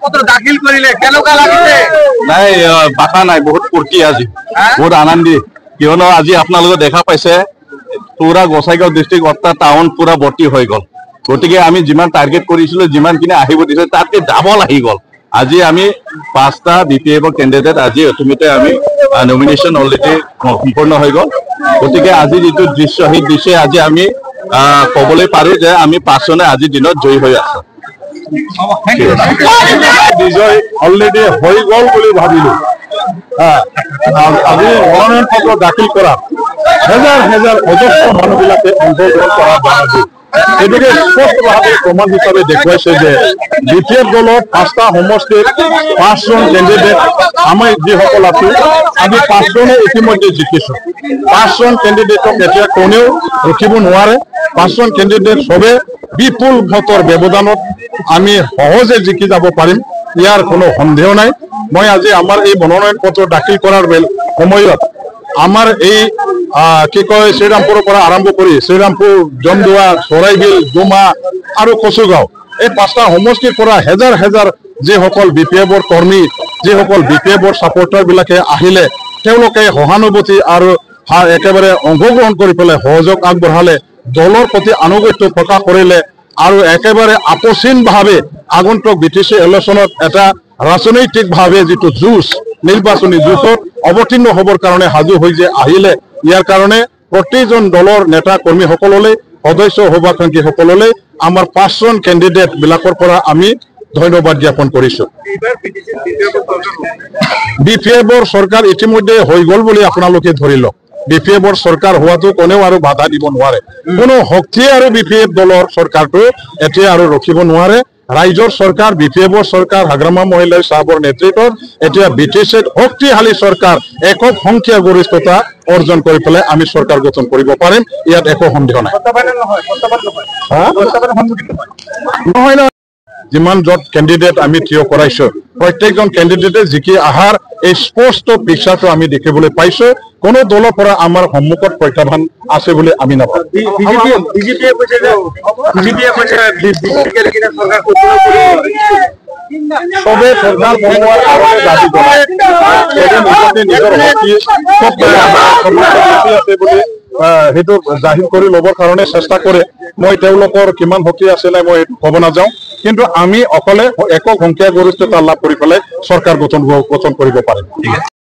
পত্ৰ দাখিল কৰিলে কেনেকুৱা লাগিছে? নাই বাধা নাই, বহুত ফূৰ্তি আজি, বহুত আনন্দি। কিয়নো আজি আপোনালোকে দেখা পাইছে পুৰা গোসাইগাঁও ডিষ্ট্ৰিক্ট অৰ্থাৎ টাউন পুৰা ভৰ্তি হৈ গ'ল। গতিকে আমি যিমান টাৰ্গেট কৰিছিলো, যিমানখিনি আহিব দিছে তাতকে ডাবল আহি গ'ল। আজি আমি 5টা BPF কেণ্ডিডেট আজি ইতিমধ্যে আমি নমিনেশ্যন অলৰেডি সম্পূৰ্ণ হৈ গ'ল। গতিকে আজি যিটো দৃশ্য, সেই দৃশ্যে আজি আমি ক'বলৈ পাৰো যে আমি 5জনে আজিৰ দিনত জয়ী হৈ আছো। বিজয় অলৰেডি হৈ গ'ল বুলি ভাবিলো। আজি মনোনয়ন পত্ৰ দাখিল কৰা হেজাৰ হেজাৰ অজস্ৰ মানুহবিলাকে অংশগ্ৰহণ কৰা বাহাদুৰ এইটোকে স্পষ্টভাৱে প্ৰমাণ হিচাপে দেখুৱাইছে যে BPF দলৰ 5টা সমষ্টিৰ 5জন কেণ্ডিডেট আমি যিসকল আছো, আমি 5জনে ইতিমধ্যে জিকিছো। 5জন কেণ্ডিডেটক এতিয়া কোনেও ৰখিব নোৱাৰে। 5জন কেণ্ডিডেট সবে বিপুল ভোটৰ ব্যৱধানত আমি সহজে জিকি যাব পাৰিম, ইয়াৰ কোনো সন্দেহ নাই। মই আজি আমাৰ এই মনোনয়ন পত্ৰ দাখিল কৰাৰ সময়ত আমাৰ এই কি কয় শ্ৰীৰামপুৰৰ পৰা আৰম্ভ কৰি শ্ৰীৰামপুৰ, জমদুৱা, চৰাইবিল, ডুমা আৰু কচুগাঁও এই 5টা সমষ্টিৰ পৰা হেজাৰ হেজাৰ যিসকল BPFৰ কৰ্মী, যিসকল BPFৰ ছাপৰ্টাৰ বিলাকে আহিলে, তেওঁলোকে সহানুভূতি আৰু একেবাৰে অংশগ্ৰহণ কৰি পেলাই সহযোগ আগবঢ়ালে, দলৰ প্ৰতি আনুগত্য প্ৰকাশ কৰিলে আৰু একেবাৰে আপোচহীনভাৱে আগন্তুক BTC ইলেকশ্যনত এটা ৰাজনৈতিকভাৱে যিটো যুঁজ, নিৰ্বাচনী যুঁজত অৱতীৰ্ণ হ'বৰ কাৰণে সাজু হৈ যে আহিলে, ইয়াৰ কাৰণে প্ৰতিজন দলৰ নেতা কৰ্মীসকললৈ, সদস্য শুভাকাংক্ষীসকললৈ আমাৰ 5জন কেণ্ডিডেট বিলাকৰ পৰা আমি ধন্যবাদ জ্ঞাপন কৰিছো। BPFৰ চৰকাৰ ইতিমধ্যে হৈ গ'ল বুলি আপোনালোকে ধৰি লওক। BPFৰ চৰকাৰ হোৱাটো কোনেও আৰু বাধা দিব নোৱাৰে। কোনো শক্তিয়ে আৰু BPF দলৰ চৰকাৰটো এতিয়া আৰু ৰখিব নোৱাৰে। ৰাইজৰ চৰকাৰ, BPFৰ চৰকাৰ, হাগ্ৰামা মহিলাই সাহেবৰ নেতৃত্বত এতিয়া BTCত শক্তিশালী চৰকাৰ, একক সংখ্যাগৰিষ্ঠতা অৰ্জন কৰি পেলাই আমি চৰকাৰ গঠন কৰিব পাৰিম, ইয়াত একো সন্দেহ নাই। নহয় নহয়, যিমান য'ত কেণ্ডিডেট আমি থিয় কৰাইছো, প্ৰত্যেকজন কেণ্ডিডেটে জিকি অহাৰ এই স্পষ্ট পিকচাৰটো আমি দেখিবলৈ পাইছো। কোনো দলৰ পৰা আমাৰ সন্মুখত প্ৰত্যাহ্বান আছে বুলি আমি নাভাবোঁ। সবে চৰকাৰ বনোৱাৰ কাৰণে দাবী জনায়, নিজৰ আছে বুলি সেইটো জাহিৰ কৰি ল'বৰ কাৰণে চেষ্টা কৰে। মই তেওঁলোকৰ কিমান শক্তি আছে নাই মই ক'ব নাযাওঁ, কিন্তু আমি অকলে একক সংখ্যাগৰিষ্ঠতা লাভ কৰি পেলাই চৰকাৰ গঠন কৰিব পাৰিম।